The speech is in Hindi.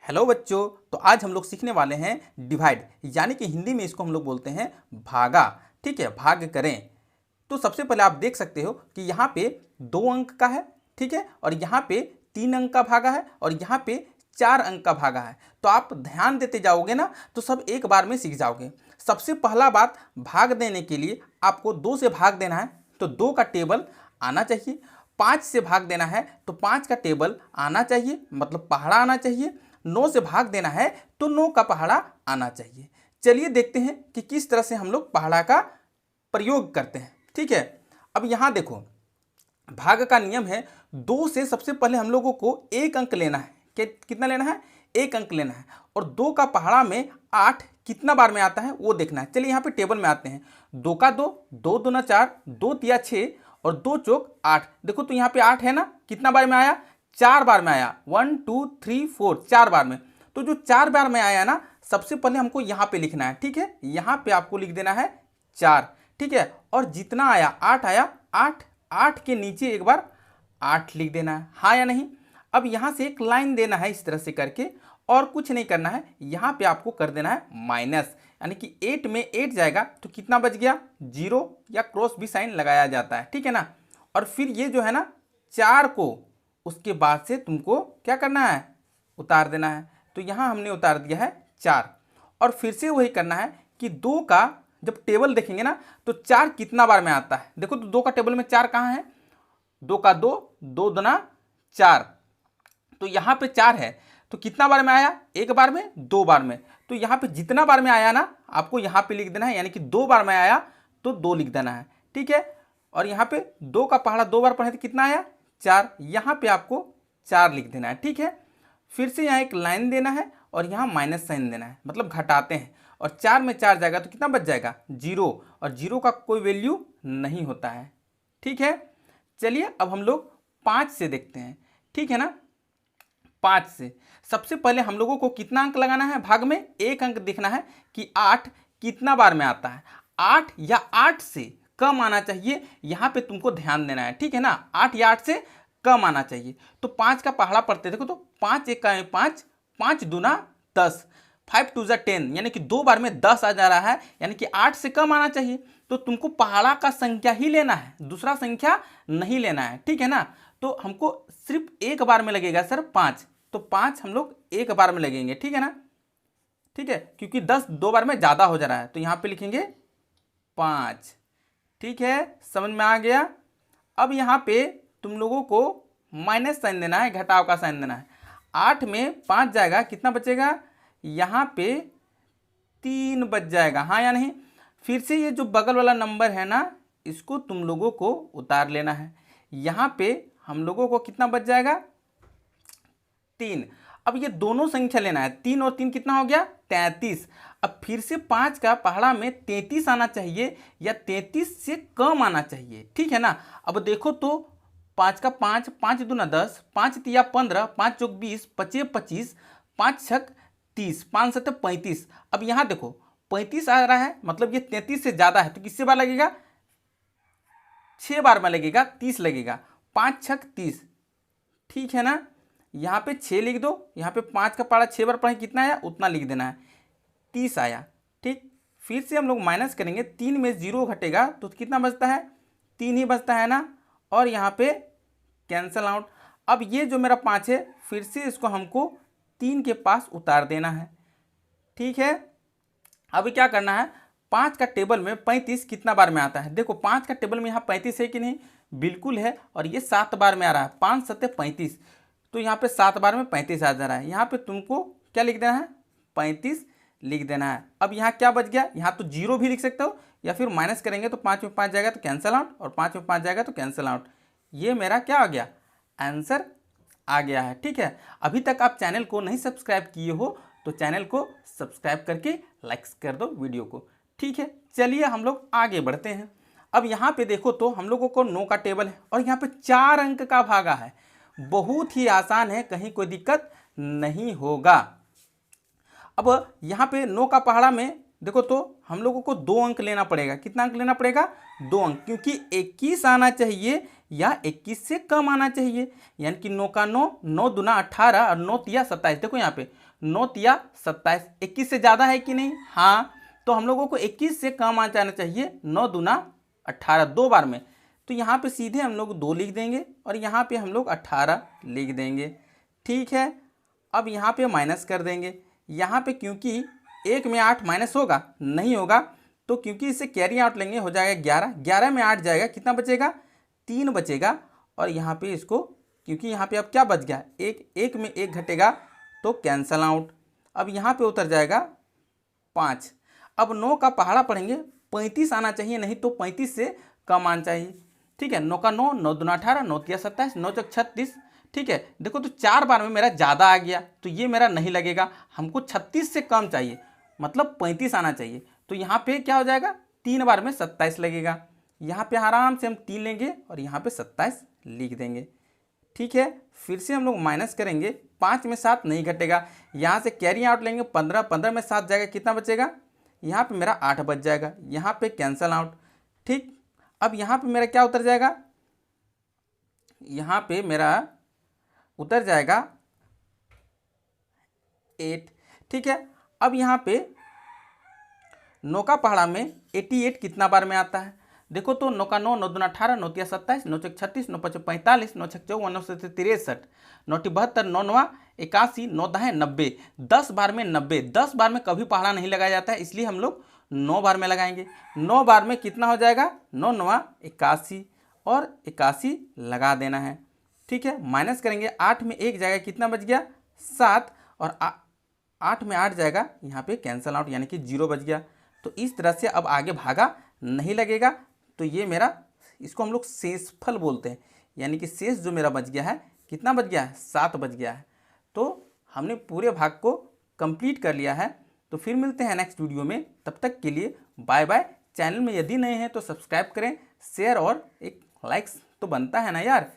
हेलो बच्चों। तो आज हम लोग सीखने वाले हैं डिवाइड, यानी कि हिंदी में इसको हम लोग बोलते हैं भागा। ठीक है, भाग करें। तो सबसे पहले आप देख सकते हो कि यहाँ पे 2 अंक का है, ठीक है, और यहाँ पे 3 अंक का भागा है और यहाँ पे 4 अंक का भागा है। तो आप ध्यान देते जाओगे ना तो सब एक बार में सीख जाओगे। सबसे पहला बात, भाग देने के लिए आपको 2 से भाग देना है तो 2 का टेबल आना चाहिए। 5 से भाग देना है तो 5 का टेबल आना चाहिए, मतलब पहाड़ा आना चाहिए। 9 से भाग देना है तो 9 का पहाड़ा आना चाहिए। चलिए देखते हैं कि किस तरह से हम लोग पहाड़ा का प्रयोग करते हैं। ठीक है, अब यहाँ देखो, भाग का नियम है 2 से सबसे पहले हम लोगों को 1 अंक लेना है। कितना लेना है? 1 अंक लेना है। और 2 का पहाड़ा में 8 कितना बार में आता है वो देखना है। चलिए यहाँ पे टेबल में आते हैं। 2 का 2, 2 दूना 4, 2 तिया 6 और 2 चौक 8। देखो तो यहाँ पे 8 है ना, कितना बार में आया? 4 बार में आया। 1 2 3 4, 4 बार में। तो जो 4 बार में आया ना, सबसे पहले हमको यहाँ पे लिखना है। ठीक है, यहाँ पे आपको लिख देना है 4। ठीक है, और जितना आया 8 आया, 8 के नीचे एक बार 8 लिख देना है, हाँ या नहीं। अब यहाँ से एक लाइन देना है इस तरह से करके, और कुछ नहीं करना है। यहाँ पे आपको कर देना है माइनस, यानी कि 8 में 8 जाएगा तो कितना बच गया? 0, या क्रॉस भी साइन लगाया जाता है। ठीक है ना। और फिर ये जो है ना 4 को उसके बाद से तुमको क्या करना है? उतार देना है। तो यहाँ हमने उतार दिया है 4। और फिर से वही करना है कि 2 का जब टेबल देखेंगे ना तो 4 कितना बार में आता है। देखो तो 2 का टेबल में 4 कहाँ है? 2 का 2, 2 दुना 4। तो यहाँ पे 4 है तो कितना बार में आया? 1 बार में, 2 बार में। तो यहाँ पे जितना बार में आया ना आपको यहाँ पे लिख देना है, यानी कि 2 बार में आया तो 2 लिख देना है। ठीक है, और यहाँ पे 2 का पहाड़ा 2 बार पढ़े तो कितना आया? 4। यहाँ पे आपको 4 लिख देना है। ठीक है, फिर से यहाँ एक लाइन देना है और यहाँ माइनस साइन देना है, मतलब घटाते हैं। और 4 में 4 जाएगा तो कितना बच जाएगा? 0, और 0 का कोई वैल्यू नहीं होता है। ठीक है, चलिए अब हम लोग 5 से देखते हैं। ठीक है ना। 5 से सबसे पहले हम लोगों को कितना अंक लगाना है? भाग में 1 अंक देखना है कि 8 कितना बार में आता है। 8 या 8 से कम आना चाहिए, यहाँ पे तुमको ध्यान देना है। ठीक है ना, 8 या 8 से कम आना चाहिए। तो 5 का पहाड़ा पढ़ते देखो तो 5 1 का 5, 5 दूना 10, 5 2 जा 10, यानी कि 2 बार में 10 आ जा रहा है, यानी कि 8 से कम आना चाहिए। तो तुमको पहाड़ा का संख्या ही लेना है, दूसरा संख्या नहीं लेना है। ठीक है ना। तो हमको सिर्फ 1 बार में लगेगा सर 5, तो 5 हम लोग 1 बार में लगेंगे। ठीक है ना। ठीक है, क्योंकि 10 2 बार में ज़्यादा हो जा रहा है तो यहाँ पे लिखेंगे 5। ठीक है, समझ में आ गया। अब यहाँ पे तुम लोगों को माइनस साइन देना है, घटाव का साइन देना है। 8 में 5 जाएगा, कितना बचेगा? यहाँ पे 3 बच जाएगा, हाँ या नहीं। फिर से ये जो बगल वाला नंबर है ना, इसको तुम लोगों को उतार लेना है। यहाँ पे हम लोगों को कितना बच जाएगा? 3। अब ये दोनों संख्या लेना है, 3 और 3 कितना हो गया? 33। अब फिर से 5 का पहाड़ा में 33 आना चाहिए या 33 से कम आना चाहिए। ठीक है ना। अब देखो तो 5 का 5, 5 दूना 10, 5 तिया 15, 5 चौक 20, 25 25, 5 छक 30, 5 7 35। अब यहाँ देखो 35 आ रहा है, मतलब ये 33 से ज़्यादा है, तो किससे बार लगेगा? 6 बार में लगेगा, 30 लगेगा। 5 छक 30। ठीक है ना। यहाँ पे 6 लिख दो, यहाँ पे 5 का पहाड़ा 6 बार पढ़े, कितना आया उतना लिख देना है, 30 आया। ठीक, फिर से हम लोग माइनस करेंगे, 3 में 0 घटेगा तो कितना बचता है? 3 ही बचता है ना। और यहाँ पे कैंसल आउट। अब ये जो मेरा 5 है, फिर से इसको हमको 3 के पास उतार देना है। ठीक है, अभी क्या करना है? 5 का टेबल में 35 कितना बार में आता है? देखो 5 का टेबल में यहाँ 35 है कि नहीं? बिल्कुल है। और ये 7 बार में आ रहा है, 5 7 35, तो यहाँ पे 7 बार में 35 आ जा रहा है। यहाँ पे तुमको क्या लिख देना है? 35 लिख देना है। अब यहाँ क्या बच गया? यहाँ तो 0 भी लिख सकते हो, या फिर माइनस करेंगे तो 5 में 5 जाएगा तो कैंसल आउट, और 5 में 5 जाएगा तो कैंसल आउट। ये मेरा क्या आ गया? आंसर आ गया है। ठीक है, अभी तक आप चैनल को नहीं सब्सक्राइब किए हो तो चैनल को सब्सक्राइब करके लाइक्स कर दो वीडियो को। ठीक है, चलिए हम लोग आगे बढ़ते हैं। अब यहाँ पे देखो तो हम लोगों को 9 का टेबल है और यहाँ पे 4 अंक का भागा है। बहुत ही आसान है, कहीं कोई दिक्कत नहीं होगा। अब यहाँ पे 9 का पहाड़ा में देखो तो हम लोगों को 2 अंक लेना पड़ेगा। कितना अंक लेना पड़ेगा? 2 अंक, क्योंकि 21 आना चाहिए या 21 से कम आना चाहिए। यानी कि 9 का 9, 9 दूना 18 और 9 तिया 27। देखो यहाँ पे 9 तिया 27, 21 से ज़्यादा है कि नहीं? हाँ, तो हम लोगों को 21 से कम आ जाना चाहिए। 9 दूना 18 2 बार में, तो यहाँ पे सीधे हम लोग 2 लिख देंगे और यहाँ पे हम लोग 18 लिख देंगे। ठीक है, अब यहाँ पे माइनस कर देंगे। यहाँ पे क्योंकि 1 में 8 माइनस होगा नहीं होगा, तो क्योंकि इसे कैरी आउट लेंगे हो जाएगा 11, 11 में 8 जाएगा, कितना बचेगा? 3 बचेगा। और यहाँ पे इसको, क्योंकि यहाँ पे अब क्या बच गया? 1 में 1 घटेगा तो कैंसल आउट। अब यहाँ पे उतर जाएगा 5। अब 9 का पहाड़ा पढ़ेंगे, 35 आना चाहिए, नहीं तो 35 से कम आना चाहिए। ठीक है, 9 का 9, 9 दूना 18, 9 तिया 27, 9 चौक 36। ठीक है, देखो तो 4 बार में मेरा ज़्यादा आ गया, तो ये मेरा नहीं लगेगा। हमको 36 से कम चाहिए, मतलब 35 आना चाहिए। तो यहाँ पे क्या हो जाएगा? 3 बार में 27 लगेगा। यहाँ पे आराम से हम 3 लेंगे और यहाँ पे 27 लिख देंगे। ठीक है, फिर से हम लोग माइनस करेंगे। 5 में 7 नहीं घटेगा, यहाँ से कैरी आउट लेंगे। 15, 15 में 7 जाएगा, कितना बचेगा? यहाँ पे मेरा 8 बच जाएगा। यहाँ पे कैंसल आउट। ठीक, अब यहाँ पे मेरा क्या उतर जाएगा? यहाँ पे मेरा उतर जाएगा 8। ठीक है, अब यहाँ पे 9 का पहाड़ा में 88 कितना बार में आता है? देखो तो 9 का 9, 9 दूना 18, 9 तिया 27, 9 चौक 36, 9 पचे 45, 9 छक 54, 9 से 63, 9 टी 72, 9 नवा 81, 9 दहे 90। 10 बार में 90, 10 बार में कभी पहाड़ा नहीं लगाया जाता है, इसलिए हम लोग 9 बार में लगाएंगे। 9 बार में कितना हो जाएगा? 9 नवा 81 और 81 लगा देना है। ठीक है, माइनस करेंगे। 8 में 1 जाएगा, कितना बच गया? 7, और 8 में 8 जाएगा, यहाँ पे कैंसल आउट, यानी कि 0 बच गया। तो इस तरह से अब आगे भागा नहीं लगेगा। तो ये मेरा, इसको हम लोग शेषफल बोलते हैं, यानी कि शेष जो मेरा बच गया है, कितना बच गया है? 7 बच गया है। तो हमने पूरे भाग को कंप्लीट कर लिया है। तो फिर मिलते हैं नेक्स्ट वीडियो में, तब तक के लिए बाय बाय। चैनल में यदि नए हैं तो सब्सक्राइब करें, शेयर और एक लाइक्स तो बनता है ना यार।